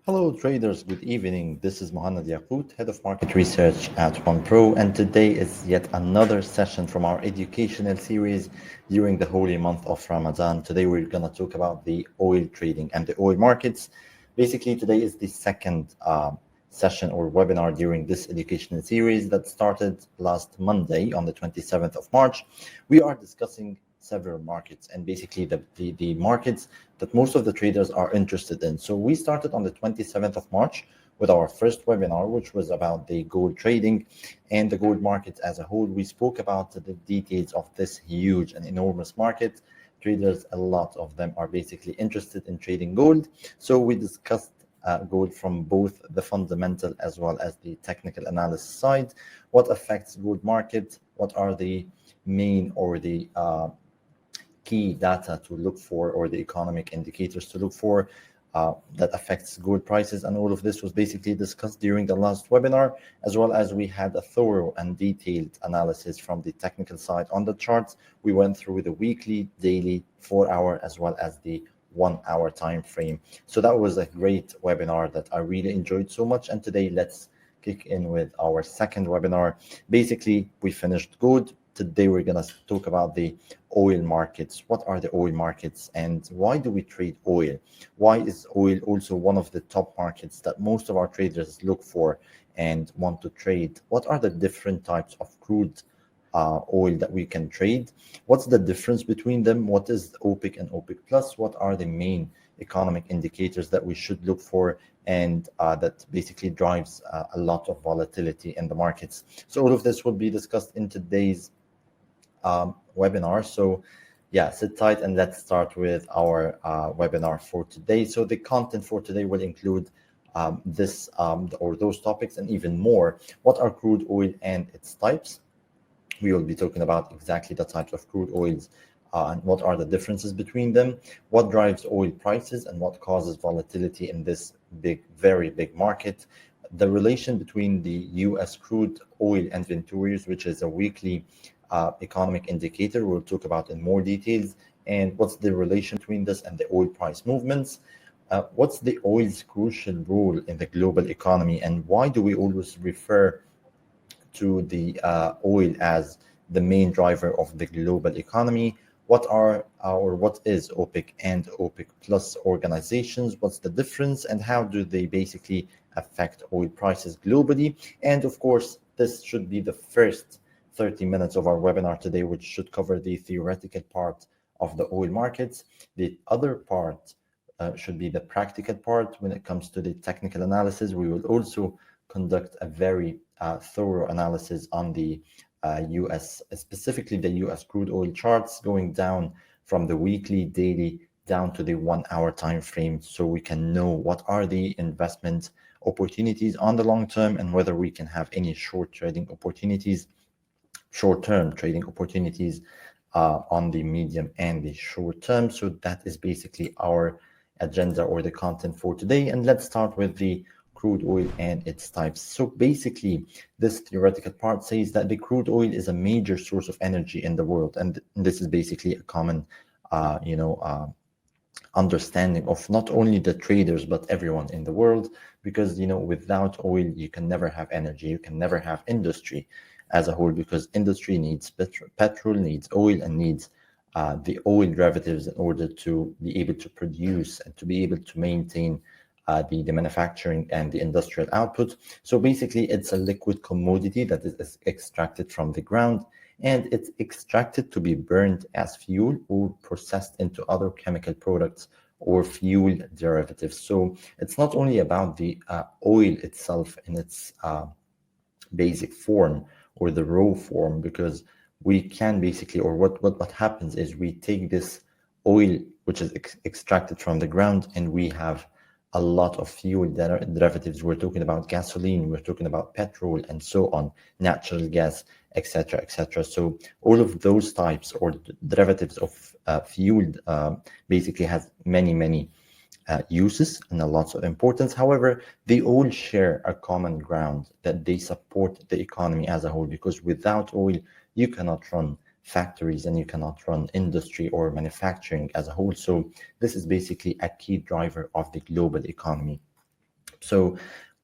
Hello traders, good evening. This is Mohanad Yakout, Head of Market Research at ONEPRO, and today is yet another session from our educational series during the holy month of Ramadan. Today we're going to talk about the oil trading and the oil markets. Basically, today is the second session or webinar during this educational series that started last Monday on the 27th of March. We are discussing several markets and basically the markets that most of the traders are interested in. So we started on the 27th of March with our first webinar, which was about the gold trading and the gold market as a whole. We spoke about the details of this huge and enormous market. Traders, a lot of them are basically interested in trading gold. So we discussed gold from both the fundamental as well as the technical analysis side. What affects gold market? What are the main or the key data to look for or the economic indicators to look for that affects gold prices, and all of this was basically discussed during the last webinar, as well as we had a thorough and detailed analysis from the technical side on the charts. We went through the weekly, daily, 4-hour, as well as the 1-hour time frame. So that was a great webinar that I really enjoyed so much. And today let's kick in with our second webinar. Basically, we finished gold. Today we're going to talk about the oil markets. What are the oil markets and why do we trade oil? Why is oil also one of the top markets that most of our traders look for and want to trade? What are the different types of crude oil that we can trade? What's the difference between them? What is OPEC and OPEC plus? What are the main economic indicators that we should look for and that basically drives a lot of volatility in the markets? So all of this will be discussed in today's webinar. So yeah, sit tight and let's start with our webinar for today. So the content for today will include this or those topics and even more. What are crude oil and its types? We will be talking about exactly the types of crude oils and what are the differences between them, what drives oil prices and what causes volatility in this very big market, the relation between the US crude oil inventories, which is a weekly economic indicator we'll talk about in more details, and what's the relation between this and the oil price movements. What's the oil's crucial role in the global economy, and why do we always refer to the oil as the main driver of the global economy? What is OPEC and OPEC plus organizations? What's the difference and how do they basically affect oil prices globally? And of course, this should be the first 30 minutes of our webinar today, which should cover the theoretical part of the oil markets. The other part should be the practical part when it comes to the technical analysis. We will also conduct a very thorough analysis on the US, specifically the US crude oil charts, going down from the weekly, daily, down to the 1-hour time frame, so we can know what are the investment opportunities on the long term and whether we can have any short-term trading opportunities on the medium and the short term. So that is basically our agenda or the content for today. And let's start with the crude oil and its types. So basically, this theoretical part says that the crude oil is a major source of energy in the world. And this is basically a common, understanding of not only the traders, but everyone in the world, because, without oil, you can never have energy. You can never have industry as a whole, because industry needs petrol, needs oil, and needs the oil derivatives in order to be able to produce and to be able to maintain the manufacturing and the industrial output. So basically, it's a liquid commodity that is extracted from the ground, and it's extracted to be burned as fuel or processed into other chemical products or fuel derivatives. So it's not only about the oil itself in its basic form or the raw form, because we can basically, or what happens is we take this oil, which is extracted from the ground, and we have a lot of fuel derivatives. We're talking about gasoline, we're talking about petrol, and so on, natural gas, etc., etc. So all of those types or derivatives of fuel basically has many uses and a lot of importance. However, they all share a common ground, that they support the economy as a whole, because without oil, you cannot run factories and you cannot run industry or manufacturing as a whole. So this is basically a key driver of the global economy. So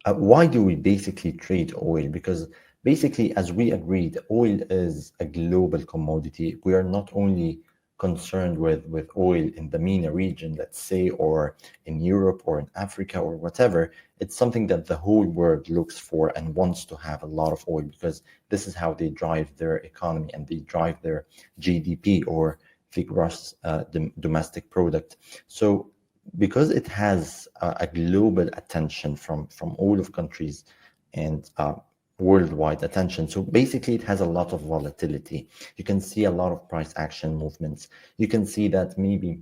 why do we basically trade oil? Because basically, as we agreed, oil is a global commodity. We are not only concerned with oil in the MENA region, let's say, or in Europe or in Africa or whatever. It's something that the whole world looks for and wants to have a lot of oil because this is how they drive their economy and they drive their GDP or the gross domestic product. So because it has a global attention from all of countries and worldwide attention. So basically, it has a lot of volatility. You can see a lot of price action movements. You can see that maybe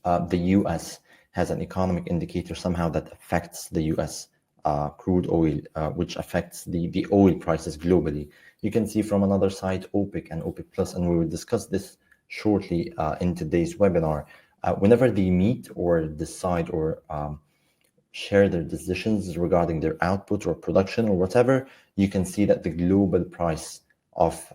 the US has an economic indicator somehow that affects the US crude oil, which affects the oil prices globally. You can see from another side OPEC and OPEC Plus, and we will discuss this shortly in today's webinar. Whenever they meet or decide or share their decisions regarding their output or production or whatever, you can see that the global price of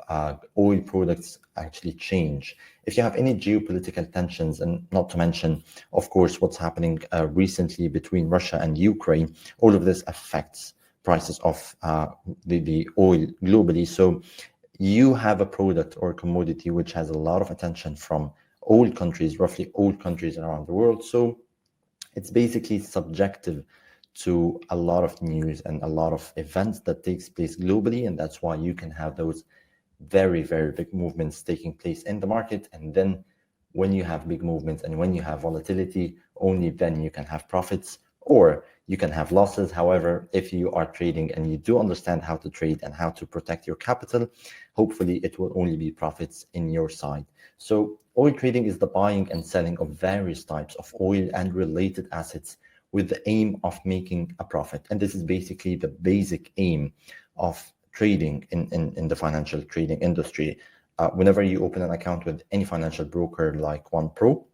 oil products actually change. If you have any geopolitical tensions, and not to mention, of course, what's happening recently between Russia and Ukraine, all of this affects prices of the oil globally. So you have a product or commodity which has a lot of attention from all countries, roughly all countries around the world. So it's basically subjective to a lot of news and a lot of events that takes place globally, and that's why you can have those very, very big movements taking place in the market. And then when you have big movements and when you have volatility, only then you can have profits or you can have losses. However, if you are trading and you do understand how to trade and how to protect your capital, hopefully it will only be profits in your side. So oil trading is the buying and selling of various types of oil and related assets with the aim of making a profit. And this is basically the basic aim of trading in the financial trading industry. Whenever you open an account with any financial broker like ONEPRO,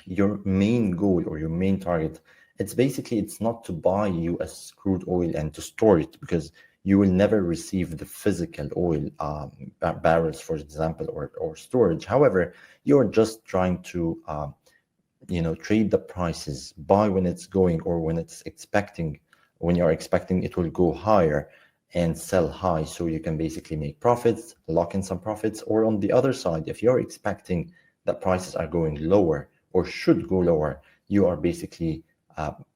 your main goal or your main target, it's not to buy US crude oil and to store it, because you will never receive the physical oil barrels, for example, or storage. However, you're just trying to trade the prices, buy when it's going or when you're expecting it will go higher, and sell high so you can basically make profits, lock in some profits. Or on the other side, if you're expecting that prices are going lower or should go lower, you are basically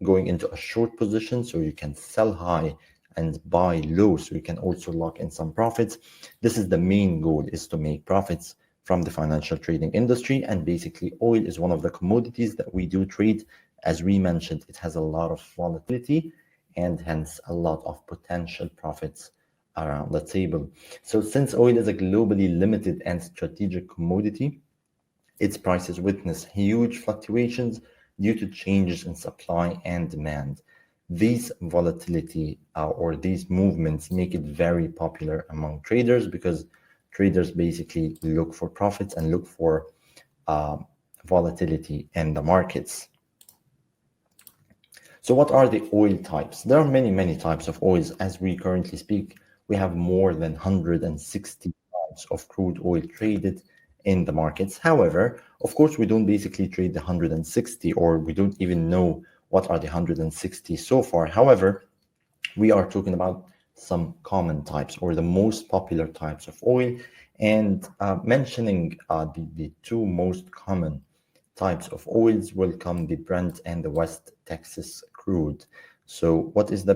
going into a short position so you can sell high and buy low so you can also lock in some profits. This is the main goal, is to make profits from the financial trading industry. And basically oil is one of the commodities that we do trade. As we mentioned, it has a lot of volatility and hence a lot of potential profits around the table. So since oil is a globally limited and strategic commodity, its prices witness huge fluctuations due to changes in supply and demand. These volatility or these movements make it very popular among traders, because traders basically look for profits and look for volatility in the markets. So what are the oil types? There are many, many types of oils. As we currently speak, we have more than 160 types of crude oil traded in the markets. However, of course, we don't basically trade the 160, or we don't even know what are the 160 so far. However, we are talking about some common types or the most popular types of oil, and mentioning the two most common types of oils will come the Brent and the West Texas crude. So what is the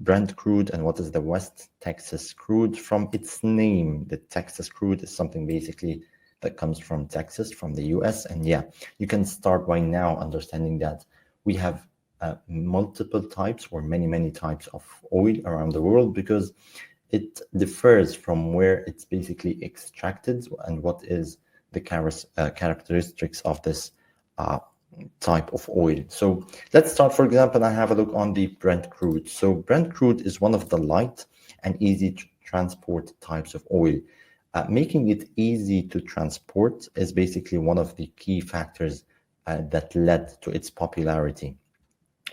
Brent crude and what is the West Texas crude? From its name, the Texas crude is something basically that comes from Texas, from the US. And yeah, you can start by now understanding that we have multiple types or many, many types of oil around the world, because it differs from where it's basically extracted and what is the characteristics of this type of oil. So let's start, for example, I have a look on the Brent crude. So Brent crude is one of the light and easy to transport types of oil. Making it easy to transport is basically one of the key factors that led to its popularity.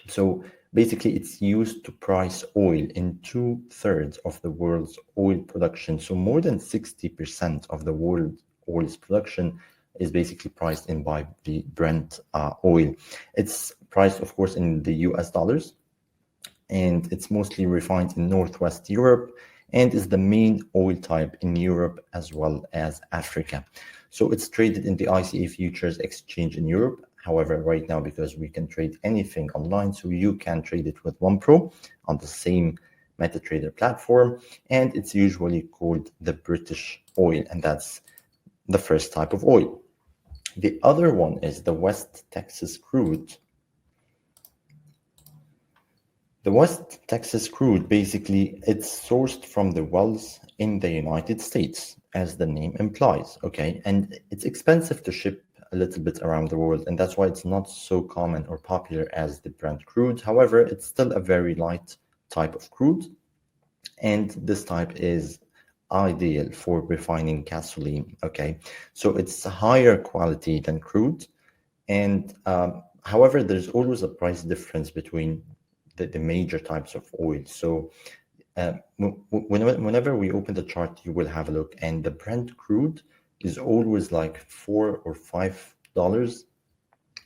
So basically, it's used to price oil in 2/3 of the world's oil production. So more than 60% of the world oil's production is basically priced in by the Brent oil. It's priced, of course, in the US dollars. and it's mostly refined in Northwest Europe and is the main oil type in Europe as well as Africa. So it's traded in the ICA futures exchange in Europe. However, right now, because we can trade anything online, so you can trade it with OnePro on the same MetaTrader platform, and it's usually called the British oil, and that's the first type of oil. The other one is the West Texas crude. The West Texas crude, basically, it's sourced from the wells in the United States, as the name implies, okay? And it's expensive to ship a little bit around the world, and that's why it's not so common or popular as the Brent crude. However, it's still a very light type of crude, and this type is ideal for refining gasoline, okay? So it's higher quality than crude, and however, there's always a price difference between the major types of oil. So whenever we open the chart, you will have a look, and the Brent crude is always like $4 or $5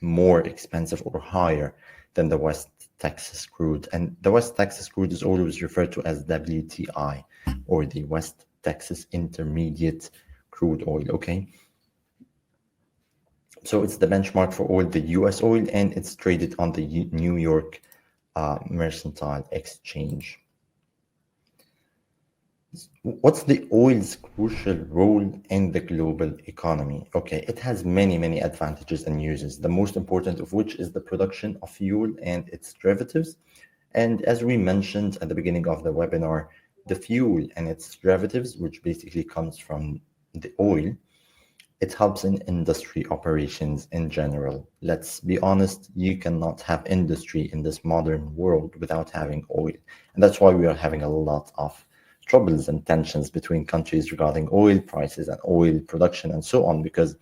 more expensive or higher than the West Texas crude. And the West Texas crude is always referred to as WTI, or the West Texas Intermediate Crude Oil, okay? So it's the benchmark for all the US oil, and it's traded on the New York Mercantile Exchange. What's the oil's crucial role in the global economy? Okay, it has many, many advantages and uses, the most important of which is the production of fuel and its derivatives. And as we mentioned at the beginning of the webinar, the fuel and its derivatives, which basically comes from the oil, it helps in industry operations in general. Let's be honest, you cannot have industry in this modern world without having oil. And that's why we are having a lot of troubles and tensions between countries regarding oil prices and oil production and so on, because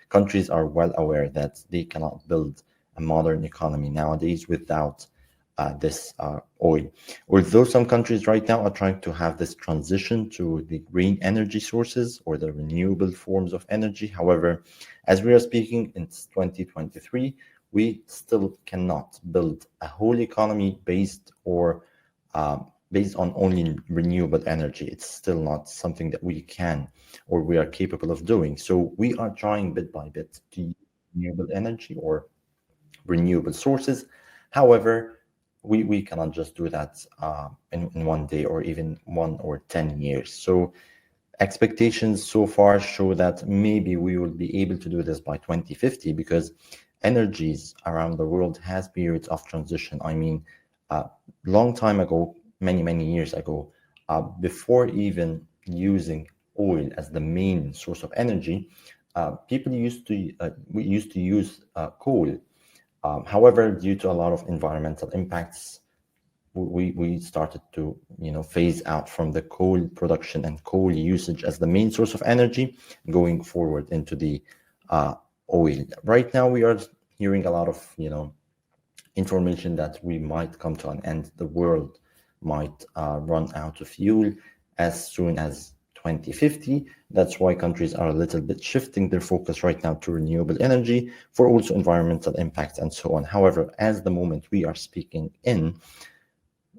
countries are well aware that they cannot build a modern economy nowadays without this oil. Although some countries right now are trying to have this transition to the green energy sources or the renewable forms of energy. However, as we are speaking in 2023, we still cannot build a whole economy based on only renewable energy. It's still not something that we can or we are capable of doing. So we are trying bit by bit to use renewable energy or renewable sources. However, we cannot just do that in one day or even 1 or 10 years. So expectations so far show that maybe we will be able to do this by 2050, because energies around the world has periods of transition. I mean, long time ago, many years ago, before even using oil as the main source of energy, people used to use coal. However, due to a lot of environmental impacts, we started to phase out from the coal production and coal usage as the main source of energy, going forward into the oil. Right now, we are hearing a lot of information that we might come to an end. The world might run out of fuel as soon as 2050. That's why countries are a little bit shifting their focus right now to renewable energy for also environmental impacts and so on. However, as the moment we are speaking in,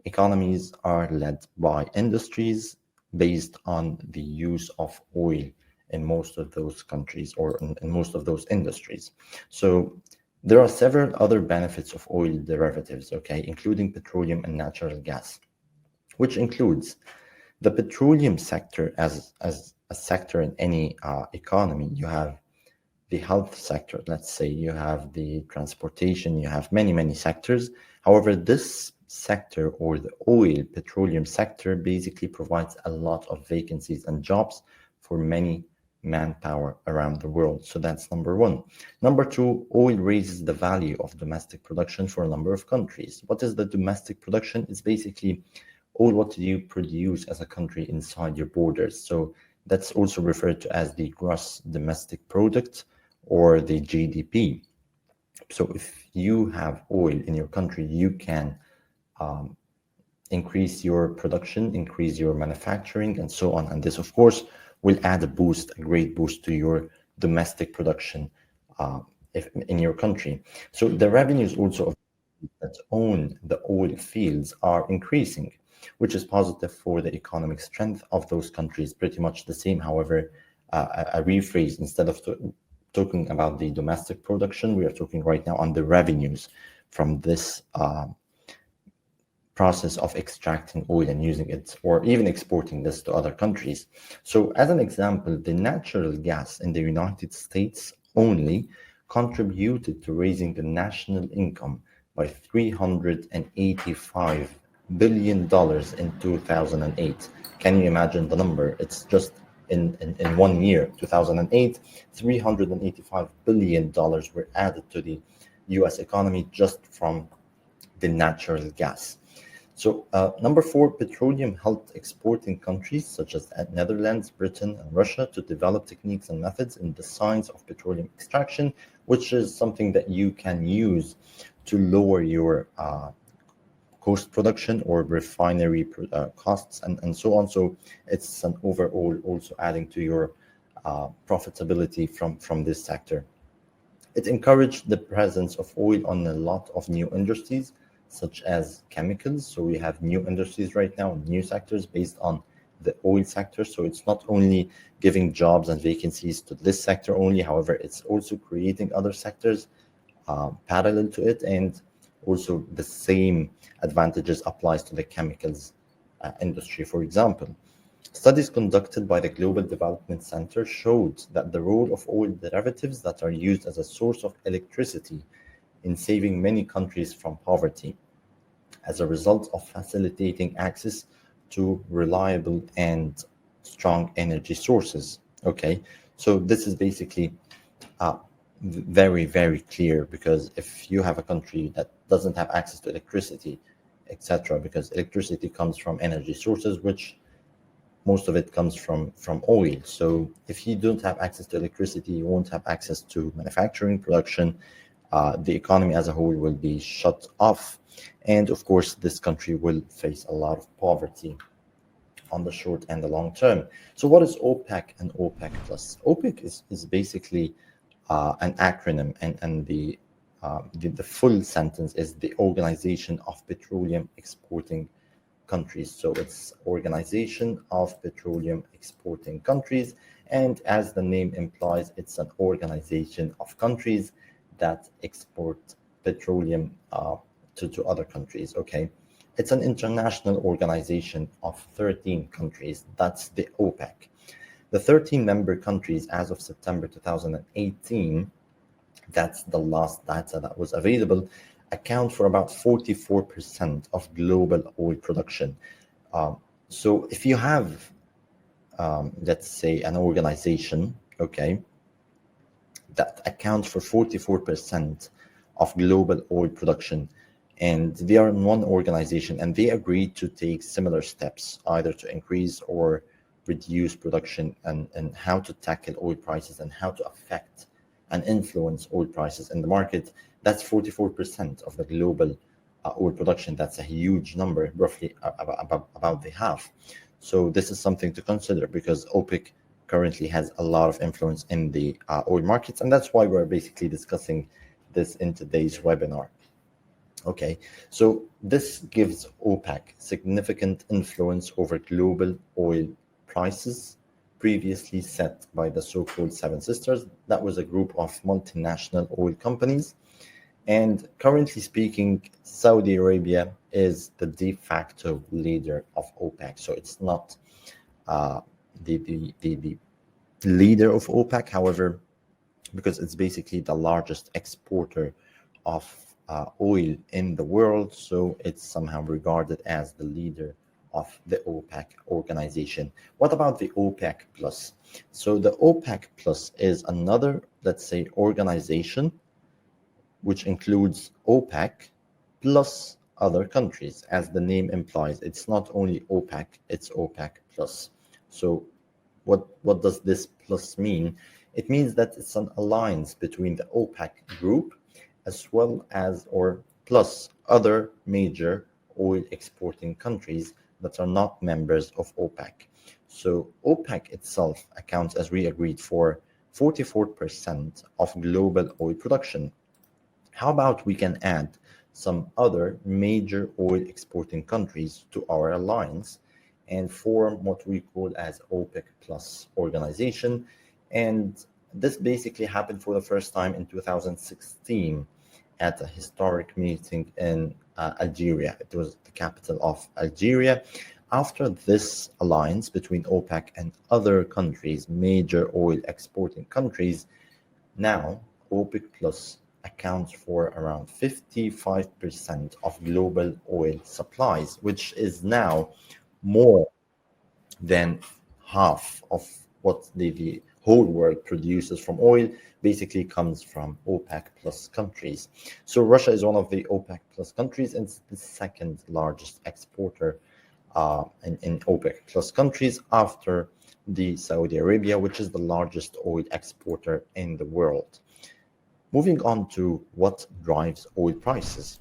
economies are led by industries based on the use of oil in most of those countries or in most of those industries. So there are several other benefits of oil derivatives, okay, including petroleum and natural gas, which includes the petroleum sector as a sector in any economy. You have the health sector, let's say, you have the transportation, you have many sectors. However, this sector, or the oil petroleum sector, basically provides a lot of vacancies and jobs for many manpower around the world. So that's number one. Number two, oil raises the value of domestic production for a number of countries. What is the domestic production? It's basically all what do you produce as a country inside your borders. So that's also referred to as the gross domestic product or the GDP. So if you have oil in your country, you can increase your production, increase your manufacturing, and so on. And this, of course, will add a great boost to your domestic production in your country. So the revenues also that own the oil fields are increasing, which is positive for the economic strength of those countries. Pretty much the same. However, a rephrase, instead of talking about the domestic production, we are talking right now on the revenues from this process of extracting oil and using it, or even exporting this to other countries. So, as an example, the natural gas in the United States only contributed to raising the national income by $385 billion in 2008. Can you imagine the number? It's just in 1 year, 2008, $385 billion were added to the US economy just from the natural gas. So, number four, petroleum helped exporting countries such as Netherlands, Britain, and Russia to develop techniques and methods in the science of petroleum extraction, which is something that you can use to lower your cost production or refinery costs and so on. So, it's an overall also adding to your profitability from this sector. It encouraged the presence of oil on a lot of new industries, such as chemicals. So we have new industries right now, new sectors based on the oil sector. So it's not only giving jobs and vacancies to this sector only, however, it's also creating other sectors parallel to it, and also the same advantages applies to the chemicals industry, for example. Studies conducted by the Global Development Center showed that the role of oil derivatives that are used as a source of electricity in saving many countries from poverty as a result of facilitating access to reliable and strong energy sources. Okay, so this is basically very, very clear, because if you have a country that doesn't have access to electricity, etc., because electricity comes from energy sources, which most of it comes from oil. So if you don't have access to electricity, you won't have access to manufacturing, production. The economy as a whole will be shut off. And of course, this country will face a lot of poverty on the short and the long term. So what is OPEC and OPEC plus? OPEC is basically an acronym, and the full sentence is the Organization of Petroleum Exporting Countries. So it's Organization of Petroleum Exporting Countries, and as the name implies, it's an organization of countries that export petroleum to other countries. Okay, it's an international organization of 13 countries. That's the OPEC. The 13 member countries as of September 2018, that's the last data that was available, account for about 44% of global oil production. So if you have, let's say, an organization, okay, that accounts for 44% of global oil production, and they are in one organization and they agreed to take similar steps, either to increase or reduce production, and how to tackle oil prices and how to affect and influence oil prices in the market. That's 44% of the global oil production. That's a huge number, roughly about the half. So this is something to consider, because OPEC currently has a lot of influence in the oil markets, and that's why we're basically discussing this in today's webinar. Okay, so this gives OPEC significant influence over global oil prices, previously set by the so-called Seven Sisters. That was a group of multinational oil companies. And currently speaking, Saudi Arabia is the de facto leader of OPEC. So it's not the leader of OPEC, however, because it's basically the largest exporter of oil in the world. So it's somehow regarded as the leader of the OPEC organization. What about the OPEC Plus? So the OPEC Plus is another, let's say, organization which includes OPEC plus other countries. As the name implies, it's not only OPEC, it's OPEC plus. So what does this plus mean? It means that it's an alliance between the OPEC group as well as, or plus, other major oil exporting countries that are not members of OPEC. So OPEC itself accounts, as we agreed, for 44% of global oil production. How about we can add some other major oil exporting countries to our alliance and form what we call as OPEC Plus organization. And this basically happened for the first time in 2016 at a historic meeting in Algeria. It was the capital of Algeria. After this alliance between OPEC and other countries, major oil exporting countries, now OPEC Plus accounts for around 55% of global oil supplies, which is now more than half of what the whole world produces from oil basically comes from OPEC plus countries. So Russia is one of the OPEC plus countries and it's the second largest exporter in OPEC plus countries after the Saudi Arabia, which is the largest oil exporter in the world. Moving on to what drives oil prices.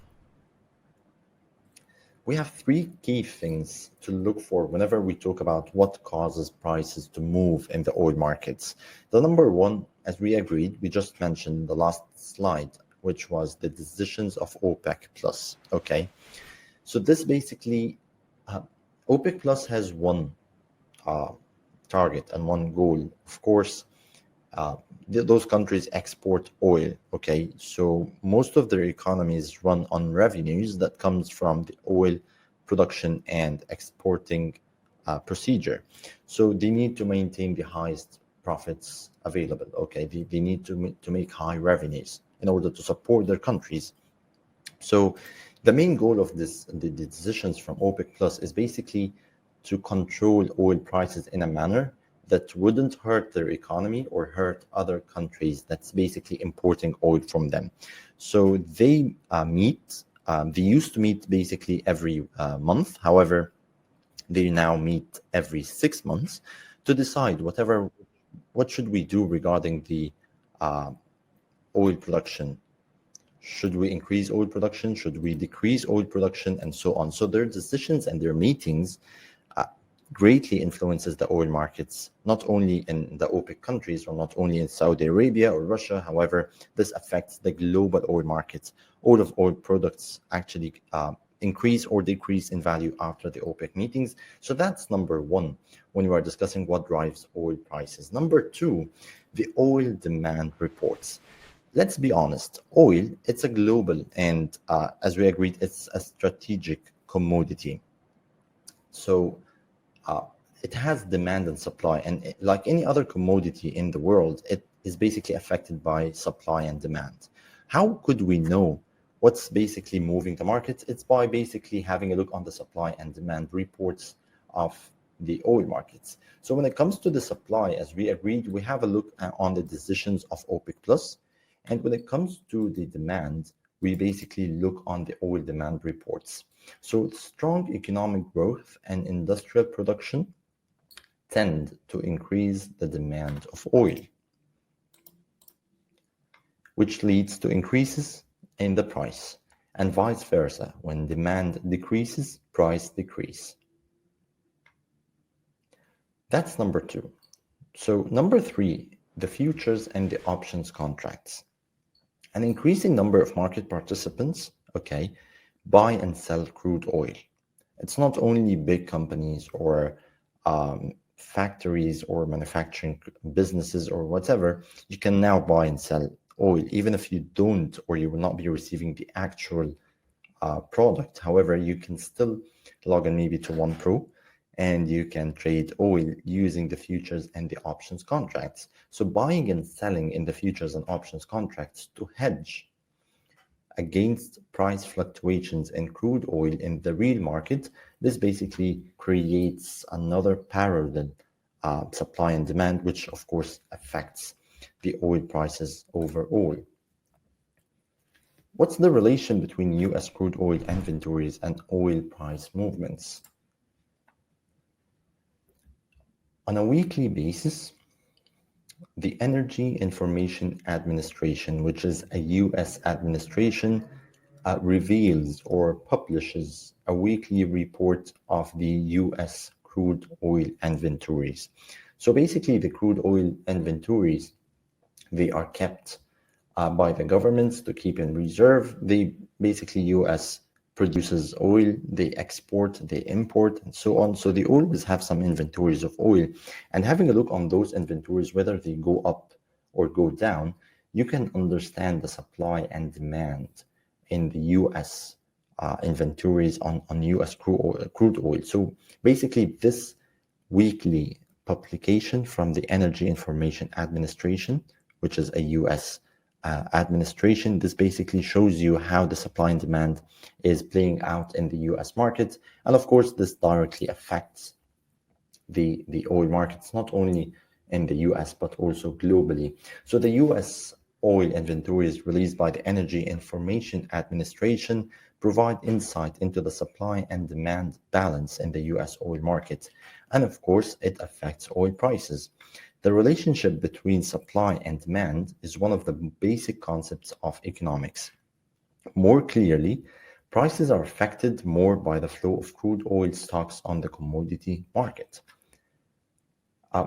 We have three key things to look for whenever we talk about what causes prices to move in the oil markets. The number one, as we agreed, we just mentioned in the last slide, which was the decisions of OPEC Plus. Okay, so this basically, OPEC Plus has one target and one goal. Of course, those countries export oil. Okay, so most of their economies run on revenues that comes from the oil production and exporting procedure. So they need to maintain the highest profits available. Okay, they need to make high revenues in order to support their countries. So the main goal of the decisions from OPEC Plus is basically to control oil prices in a manner that wouldn't hurt their economy or hurt other countries that's basically importing oil from them. So they they used to meet basically every month. However, they now meet every 6 months to decide what should we do regarding the oil production. Should we increase oil production? Should we decrease oil production? And so on. So their decisions and their meetings greatly influences the oil markets, not only in the OPEC countries or not only in Saudi Arabia or Russia. However, this affects the global oil markets. All of oil products actually increase or decrease in value after the OPEC meetings. So that's number one when we are discussing what drives oil prices. Number two, the oil demand reports. Let's be honest, oil, it's a global and as we agreed, it's a strategic commodity. So it has demand and supply, and like any other commodity in the world, it is basically affected by supply and demand. How could we know what's basically moving the market? It's by basically having a look on the supply and demand reports of the oil markets. So when it comes to the supply, as we agreed, we have a look on the decisions of OPEC Plus, and when it comes to the demand, we basically look on the oil demand reports. So strong economic growth and industrial production tend to increase the demand of oil, which leads to increases in the price, and vice versa. When demand decreases, price decrease. That's number two. So number three, the futures and the options contracts. An increasing number of market participants, okay, buy and sell crude oil. It's not only big companies or factories or manufacturing businesses or whatever. You can now buy and sell oil, even if you don't or you will not be receiving the actual product. However, you can still log in maybe to ONEPRO and you can trade oil using the futures and the options contracts. So buying and selling in the futures and options contracts to hedge against price fluctuations in crude oil in the real market, this basically creates another parallel supply and demand, which of course affects the oil prices overall. What's the relation between US crude oil inventories and oil price movements? On a weekly basis, the Energy Information Administration, which is a US administration, reveals or publishes a weekly report of the US crude oil inventories. So basically the crude oil inventories, they are kept by the governments to keep in reserve. They basically, US produces oil, they export, they import, and so on. So they always have some inventories of oil. And having a look on those inventories, whether they go up or go down, you can understand the supply and demand in the US inventories on US crude oil. So basically, this weekly publication from the Energy Information Administration, which is a US administration. This basically shows you how the supply and demand is playing out in the US market. And of course, this directly affects the oil markets, not only in the US, but also globally. So the US oil inventories released by the Energy Information Administration provide insight into the supply and demand balance in the US oil market. And of course, it affects oil prices. The relationship between supply and demand is one of the basic concepts of economics. More clearly, prices are affected more by the flow of crude oil stocks on the commodity market.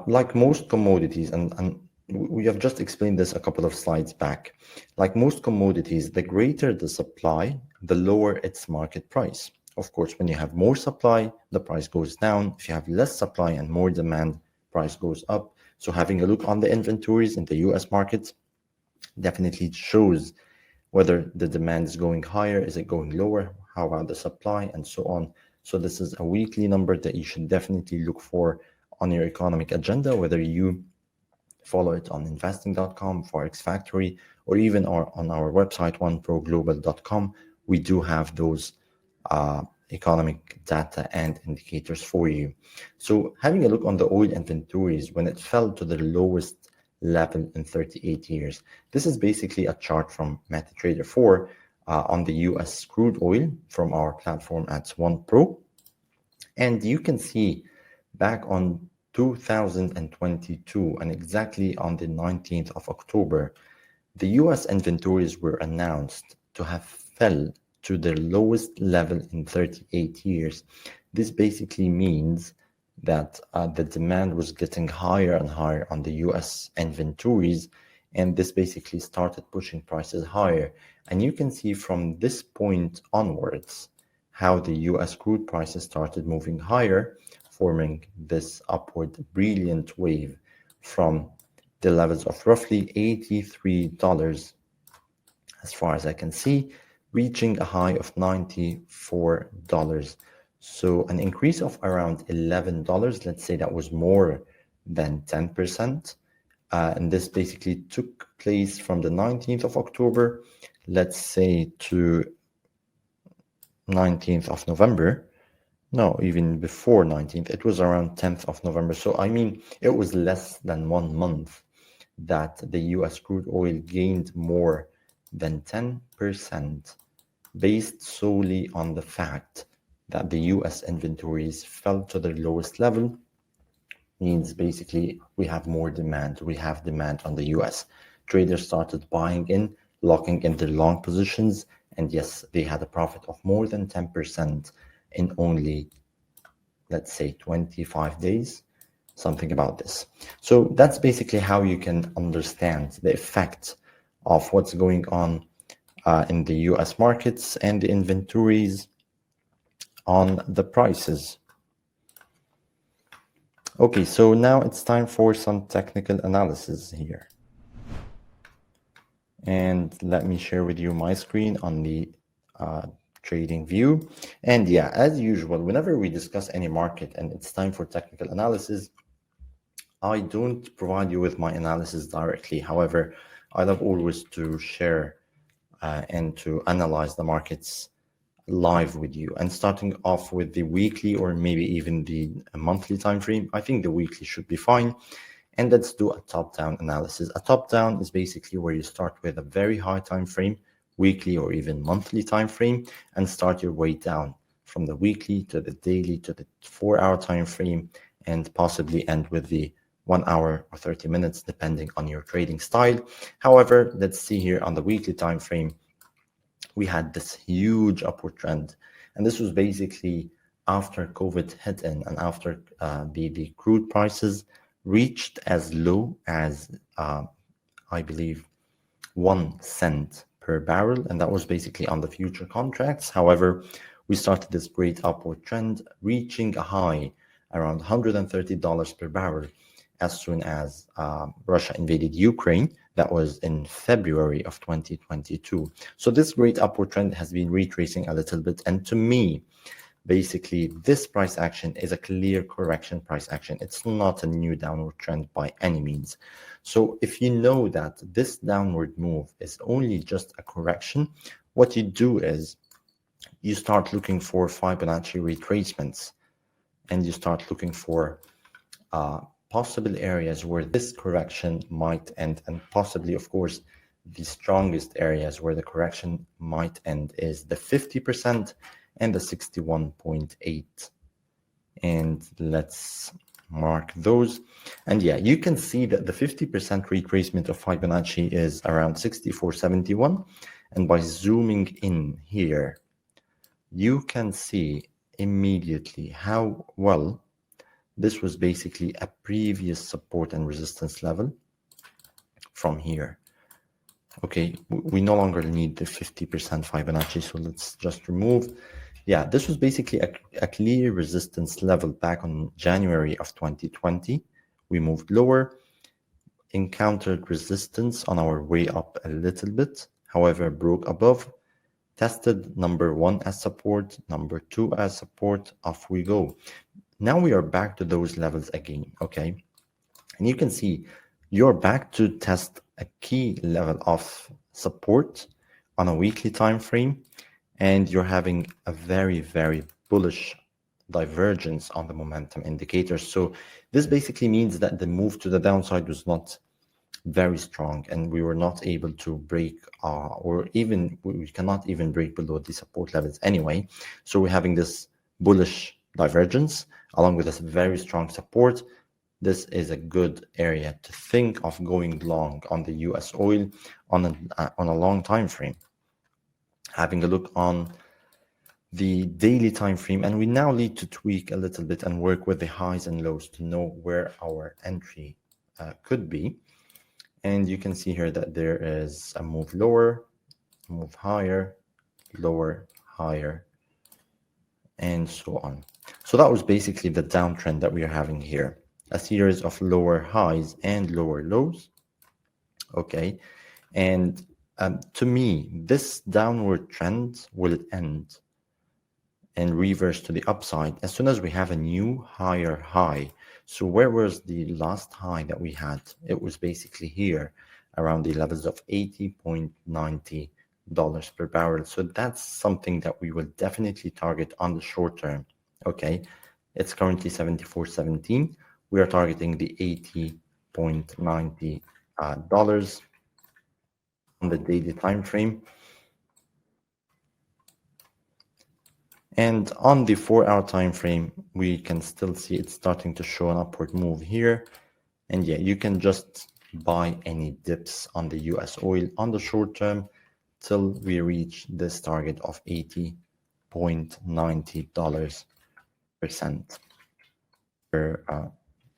Like most commodities, and we have just explained this a couple of slides back, like most commodities, the greater the supply, the lower its market price. Of course, when you have more supply, the price goes down. If you have less supply and more demand, price goes up. So having a look on the inventories in the US market definitely shows whether the demand is going higher, is it going lower, how about the supply, and so on. So this is a weekly number that you should definitely look for on your economic agenda, whether you follow it on investing.com, Forex Factory, or even on our website, oneproglobal.com. We do have those economic data and indicators for you. So having a look on the oil inventories when it fell to the lowest level in 38 years. This is basically a chart from MetaTrader 4 on the US crude oil from our platform at ONEPRO. And you can see back on 2022 and exactly on the 19th of October, the US inventories were announced to have fell to their lowest level in 38 years. This basically means that the demand was getting higher and higher on the US inventories, and this basically started pushing prices higher. And you can see from this point onwards how the US crude prices started moving higher, forming this upward brilliant wave from the levels of roughly $83 as far as I can see, reaching a high of $94. So an increase of around $11. Let's say that was more than 10%. And this basically took place from the 19th of October, let's say, to 19th of November. No, even before 19th, it was around 10th of November. So I mean, it was less than 1 month that the US crude oil gained more than 10% based solely on the fact that the US inventories fell to their lowest level. Means basically we have more demand. We have demand on the US. Traders started buying in, locking in their long positions, and yes, they had a profit of more than 10% in only, let's say, 25 days, something about this. So that's basically how you can understand the effect of what's going on in the US markets and the inventories on the prices. Okay, so now it's time for some technical analysis here. And let me share with you my screen on the trading view. And yeah, as usual, whenever we discuss any market and it's time for technical analysis, I don't provide you with my analysis directly. However, I love always to share and to analyze the markets live with you. And starting off with the weekly or maybe even the monthly time frame, I think the weekly should be fine. And let's do a top-down analysis. A top-down is basically where you start with a very high time frame, weekly or even monthly time frame, and start your way down from the weekly to the daily to the 4-hour time frame, and possibly end with the 1 hour or 30 minutes, depending on your trading style. However, let's see here on the weekly time frame, we had this huge upward trend. And this was basically after COVID hit in and after the crude prices reached as low as, I believe, 1 cent per barrel, and that was basically on the future contracts. However, we started this great upward trend, reaching a high around $130 per barrel as soon as Russia invaded Ukraine. That was in February of 2022. So this great upward trend has been retracing a little bit, and to me, basically, this price action is a clear correction price action. It's not a new downward trend by any means. So if you know that this downward move is only just a correction, what you do is you start looking for Fibonacci retracements, and you start looking for possible areas where this correction might end, and possibly, of course, the strongest areas where the correction might end is the 50% and the 61.8. And let's mark those. And yeah, you can see that the 50% retracement of Fibonacci is around 64.71. And by zooming in here, you can see immediately how well this was basically a previous support and resistance level from here. Okay, we no longer need the 50% Fibonacci, so let's just remove. Yeah, this was basically a clear resistance level back on January of 2020. We moved lower, encountered resistance on our way up a little bit, however, broke above, tested number 1 as support, number 2 as support, off we go. Now we are back to those levels again, okay? And you can see you're back to test a key level of support on a weekly time frame, and you're having a very, very bullish divergence on the momentum indicators. So this basically means that the move to the downside was not very strong, and we were not able to break we cannot even break below the support levels anyway. So we're having this bullish divergence along with this very strong support. This is a good area to think of going long on the US oil on a long time frame. Having a look on the daily time frame, and we now need to tweak a little bit and work with the highs and lows to know where our entry could be. And you can see here that there is a move lower, move higher, lower, higher, and so on. So that was basically the downtrend that we are having here. A series of lower highs and lower lows. Okay. And to me, this downward trend will end and reverse to the upside as soon as we have a new higher high. So where was the last high that we had? It was basically here around the levels of $80.90 per barrel. So that's something that we will definitely target on the short term. Okay. It's currently 74.17. We are targeting the $80.90 on the daily time frame. And on the 4-hour time frame, we can still see it's starting to show an upward move here. And yeah, you can just buy any dips on the US oil on the short term till we reach this target of $80.90 per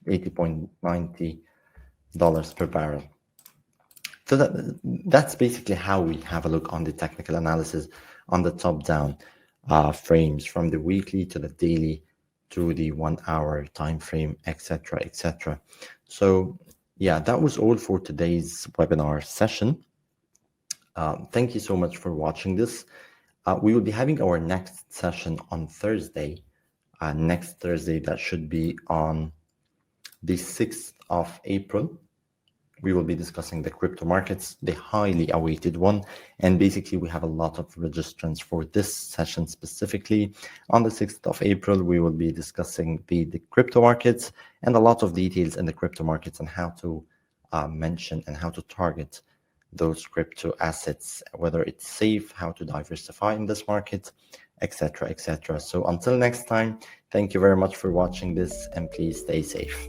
$80.90 per barrel. So that's basically how we have a look on the technical analysis on the top down frames from the weekly to the daily to the 1-hour time frame, etc., etc. So yeah, that was all for today's webinar session. Thank you so much for watching this. We will be having our next session on Thursday. Next Thursday, that should be on the 6th of April. We will be discussing the crypto markets, the highly awaited one. And basically, we have a lot of registrants for this session specifically. On the 6th of April, we will be discussing the crypto markets and a lot of details in the crypto markets and how to mention and how to target those crypto assets, whether it's safe, how to diversify in this market, etc., etc. So until next time, thank you very much for watching this, and please stay safe.